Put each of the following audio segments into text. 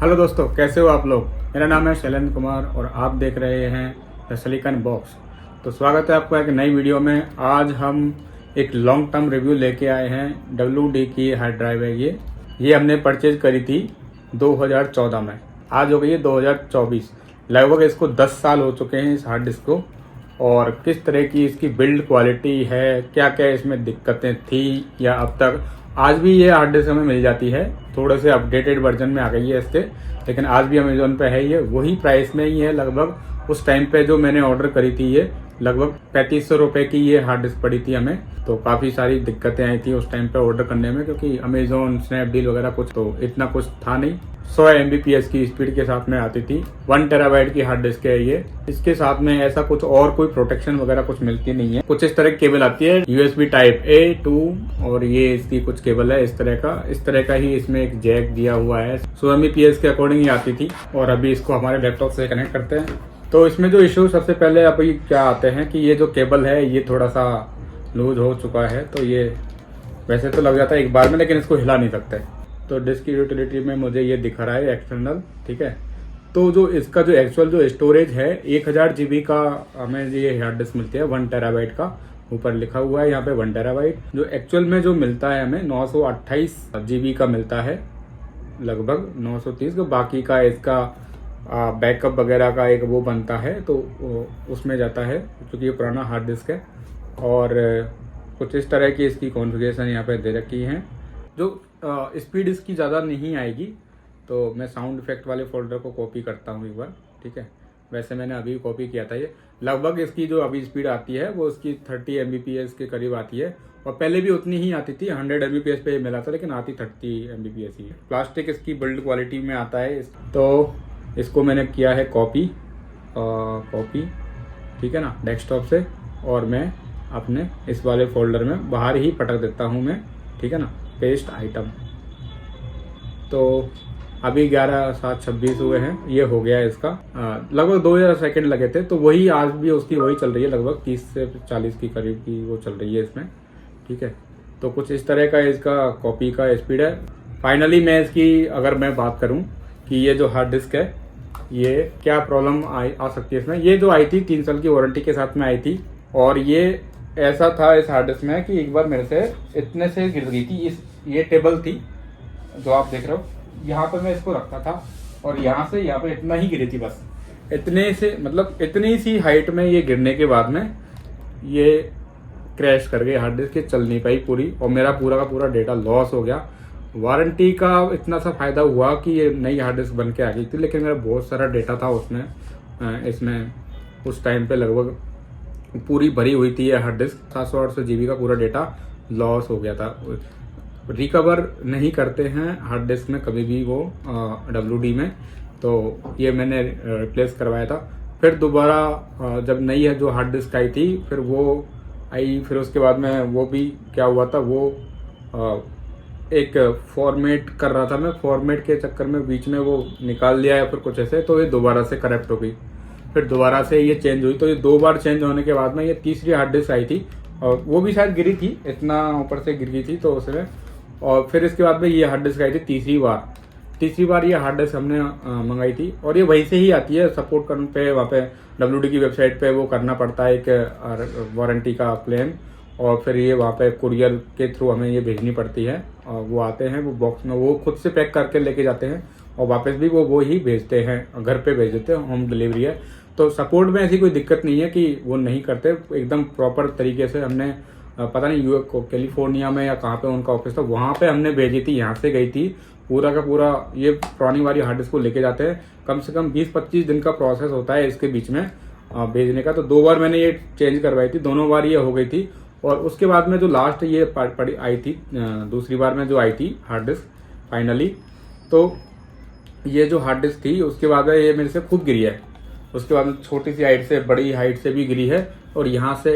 Hello दोस्तों, कैसे हो आप लोग। मेरा नाम है शैलेंद्र कुमार और आप देख रहे हैं द सिलिकॉन बॉक्स। तो स्वागत है आपका एक नई वीडियो में। आज हम एक लॉन्ग टर्म रिव्यू लेके आए हैं। WD की हार्ड ड्राइव है ये हमने परचेज करी थी 2014 में। आज हो गई है 2024। लगभग इसको 10 साल हो चुके हैं इस हार्ड डिस्क को। और किस तरह की इसकी बिल्ड क्वालिटी है, क्या क्या इसमें दिक्कतें थी या अब तक, आज भी ये हार्ड डिस्क हमें मिल जाती है। थोड़े से अपडेटेड वर्जन में आ गई है इसके, लेकिन आज भी अमेजोन पे है। ये वही प्राइस में ही है लगभग। उस टाइम पे जो मैंने ऑर्डर करी थी ये लगभग 3500 रुपये की ये हार्ड डिस्क पड़ी थी हमें। तो काफ़ी सारी दिक्कतें आई थी उस टाइम पे ऑर्डर करने में, क्योंकि अमेजोन, स्नैपडील वगैरह कुछ तो इतना कुछ था नहीं। 100 MBPS की स्पीड के साथ में आती थी। 1 टेराबाइट की हार्ड डिस्क है ये। इसके साथ में ऐसा कुछ और कोई प्रोटेक्शन वगैरह कुछ मिलती नहीं है। कुछ इस तरह की केबल आती है, USB टाइप A 2, और ये इसकी कुछ केबल है इस तरह का ही इसमें एक जैक दिया हुआ है। 100 MBPS के अकॉर्डिंग ही आती थी। और अभी इसको हमारे लैपटॉप से कनेक्ट करते हैं। तो इसमें जो इशू सबसे पहले अभी क्या आते हैं कि ये जो केबल है ये थोड़ा सा लूज हो चुका है। तो ये वैसे तो लग जाता है एक बार में, लेकिन इसको हिला नहीं सकते। तो डिस्क की यूटिलिटी में मुझे ये दिख रहा है एक्सटर्नल, ठीक है। तो जो इसका जो एक्चुअल जो स्टोरेज है 1000 GB का हमें ये हार्ड डिस्क मिलती है। 1 टेराबाइट का ऊपर लिखा हुआ है यहाँ पे 1 टेराबाइट। जो एक्चुअल में जो मिलता है हमें 928 GB का मिलता है, लगभग 930 का। बाकी का इसका बैकअप वगैरह का एक वो बनता है, तो उसमें जाता है, क्योंकि ये पुराना हार्ड डिस्क है। और कुछ इस तरह की इसकी कॉन्फ़िगरेशन यहाँ पे दे रखी है। जो स्पीड इसकी ज़्यादा नहीं आएगी। तो मैं साउंड इफेक्ट वाले फोल्डर को कॉपी करता हूँ एक बार, ठीक है। वैसे मैंने अभी कॉपी किया था ये। लगभग इसकी जो अभी स्पीड आती है वो इसकी 30 MBPS के करीब आती है। और पहले भी उतनी ही आती थी, 100 MBPS पे मिला था, लेकिन आती 30 MBPS ही है। प्लास्टिक इसकी बिल्ड क्वालिटी में आता है। तो इसको मैंने किया है कॉपी, ठीक है ना, डेस्कटॉप से। और मैं अपने इस वाले फोल्डर में बाहर ही पटक देता हूँ मैं, ठीक है ना, पेस्ट आइटम। तो अभी 11/7/26 हुए हैं, ये हो गया है इसका। लगभग 2000 सेकेंड लगे थे। तो वही आज भी उसकी वही चल रही है, लगभग 30 से 40 की करीब की वो चल रही है इसमें, ठीक है। तो कुछ इस तरह का इसका कॉपी का स्पीड है। फाइनली मैं इसकी अगर मैं बात करूं कि ये जो हार्ड डिस्क है ये क्या प्रॉब्लम आ सकती है इसमें। ये जो आई थी 3 साल की वारंटी के साथ में आई थी। और ये ऐसा था इस हार्ड डिस्क में कि एक बार मेरे से इतने से गिर गई थी। ये टेबल थी जो आप देख रहे हो, यहाँ पर मैं इसको रखता था और यहाँ से यहाँ पे इतना ही गिरी थी, बस इतने से, मतलब इतनी सी हाइट में ये गिरने के बाद में ये क्रैश कर गई हार्ड डिस्क। चल नहीं पाई पूरी, और मेरा पूरा का पूरा डेटा लॉस हो गया। वारंटी का इतना सा फायदा हुआ कि ये नई हार्ड डिस्क बन के आ गई थी, लेकिन मेरा बहुत सारा डेटा था उसमें। इसमें उस टाइम पे लगभग पूरी भरी हुई थी ये हार्ड डिस्क। 700-800 GB का पूरा डेटा लॉस हो गया था। रिकवर नहीं करते हैं हार्ड डिस्क में कभी भी वो WD में। तो ये मैंने रिप्लेस करवाया था। फिर दोबारा जब नई है जो हार्ड डिस्क आई थी फिर वो आई। फिर उसके बाद में वो भी क्या हुआ था, वो एक फॉर्मेट कर रहा था मैं, फॉर्मेट के चक्कर में बीच में वो निकाल लिया या फिर कुछ ऐसे। तो ये दोबारा से करेक्ट हो गई, फिर दोबारा से ये चेंज हुई। तो ये 2 बार चेंज होने के बाद में ये तीसरी हार्ड डिस्क आई थी। और वो भी शायद गिरी थी, इतना ऊपर से गिर गई थी तो उसमें। और फिर इसके बाद में ये हार्ड डिस्क आई थी तीसरी बार ये हार्ड डिस्क हमने मंगाई थी। और ये वहीं से ही आती है, सपोर्ट करने पे वहाँ पे WD की वेबसाइट पे वो करना पड़ता है एक वारंटी का क्लेम। और फिर ये वहाँ पे कुरियर के थ्रू हमें ये भेजनी पड़ती है। और वो आते हैं, वो बॉक्स में वो खुद से पैक करके लेके जाते हैं और वापस भी वो ही भेजते हैं, घर पे भेज देते हैं, होम डिलीवरी है। तो सपोर्ट में ऐसी कोई दिक्कत नहीं है कि वो नहीं करते, एकदम प्रॉपर तरीके से। हमने पता नहीं कैलिफोर्निया में या कहाँ पे उनका ऑफिस था, वहाँ पे हमने भेजी थी, यहाँ से गई थी। पूरा का पूरा ये पुरानी वाली हार्ड डिस्क को लेके जाते हैं। कम से कम 20-25 दिन का प्रोसेस होता है इसके बीच में भेजने का। तो 2 बार मैंने ये चेंज करवाई थी, दोनों बार ये हो गई थी। और उसके बाद में जो लास्ट ये पड़ी आई थी, दूसरी बार में जो आई थी हार्ड डिस्क फाइनली, तो ये जो हार्ड डिस्क थी उसके बाद में ये मेरे से खूब गिरी है। उसके बाद में छोटी सी हाइट से बड़ी हाइट से भी गिरी है। और यहाँ से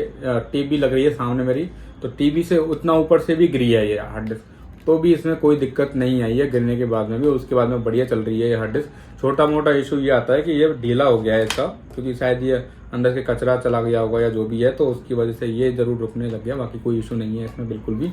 टीवी लग रही है सामने मेरी, तो टीवी से उतना ऊपर से भी गिरी है ये हार्ड डिस्क। तो भी इसमें कोई दिक्कत नहीं आई है गिरने के बाद में भी। उसके बाद में बढ़िया चल रही है ये हार्ड डिस्क। छोटा मोटा इशू ये आता है कि ये ढीला हो गया है इसका, क्योंकि शायद ये अंदर से कचरा चला गया होगा या जो भी है, तो उसकी वजह से ये जरूर रुकने लग गया। बाकी कोई इशू नहीं है इसमें बिल्कुल भी।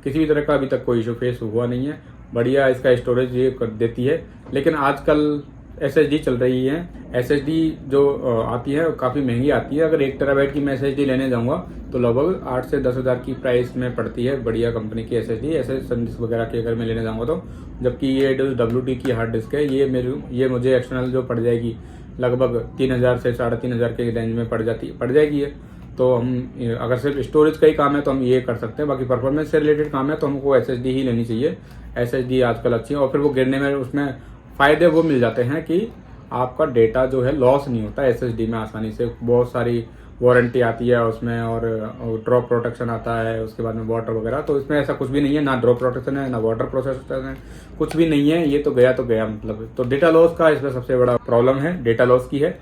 किसी भी तरह का अभी तक कोई इशू फेस हुआ नहीं है। बढ़िया इसका स्टोरेज ये कर देती है। लेकिन आजकल SSD चल रही है। SSD जो आती है काफ़ी महंगी आती है। अगर 1 टेराबाइट की मैं SSD लेने जाऊँगा तो लगभग 8 से 10 हज़ार की प्राइस में पड़ती है बढ़िया कंपनी की SSD, ऐसे संदिस्क वगैरह की अगर मैं लेने जाऊँगा तो। जबकि ये WD की हार्ड डिस्क है, ये मुझे एक्सटर्नल जो पड़ जाएगी लगभग 3000 से 3500 के रेंज में पड़ जाएगी ये। तो हम अगर सिर्फ स्टोरेज का ही काम है तो हम ये कर सकते हैं, बाकी परफॉर्मेंस से रिलेटेड काम है तो हमको SSD ही लेनी चाहिए। SSD आजकल अच्छी है और फिर वो गिरने में उसमें फ़ायदे वो मिल जाते हैं कि आपका डेटा जो है लॉस नहीं होता SSD में आसानी से। बहुत सारी वारंटी आती है उसमें और ड्रॉप प्रोटेक्शन आता है, उसके बाद में वाटर वगैरह। तो इसमें ऐसा कुछ भी नहीं है, ना ड्रॉप प्रोटेक्शन है ना वाटर प्रोटेक्शन है, कुछ भी नहीं है। ये तो गया मतलब। तो डेटा लॉस का इसमें सबसे बड़ा प्रॉब्लम है, डेटा लॉस की है।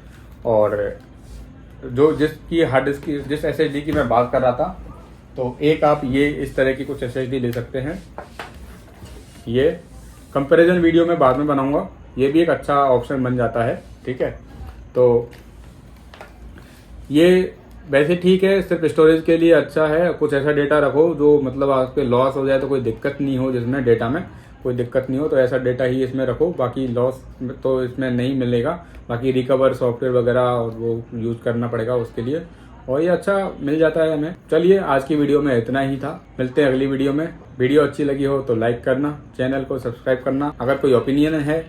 और जो जिसकी हार्ड डिस्क की जिस SSD की मैं बात कर रहा था, तो एक आप ये इस तरह की कुछ SSD ले सकते हैं। ये कंपैरिजन वीडियो में बाद में बनाऊंगा, ये भी एक अच्छा ऑप्शन बन जाता है, ठीक है। तो ये वैसे ठीक है, सिर्फ स्टोरेज के लिए अच्छा है। कुछ ऐसा डेटा रखो जो मतलब आपके लॉस हो जाए तो कोई दिक्कत नहीं हो, जिसमें डेटा में कोई दिक्कत नहीं हो, तो ऐसा डेटा ही इसमें रखो। बाकी लॉस तो इसमें नहीं मिलेगा, बाकी रिकवर सॉफ्टवेयर वगैरह वो यूज़ करना पड़ेगा उसके लिए, और ये अच्छा मिल जाता है हमें। चलिए आज की वीडियो में इतना ही था, मिलते हैं अगली वीडियो में। वीडियो अच्छी लगी हो तो लाइक करना, चैनल को सब्सक्राइब करना। अगर कोई ओपिनियन है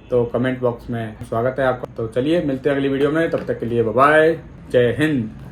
तो कमेंट बॉक्स में स्वागत है आपका। तो चलिए मिलते हैं अगली वीडियो में, तब तक के लिए बाय बाय, जय हिंद।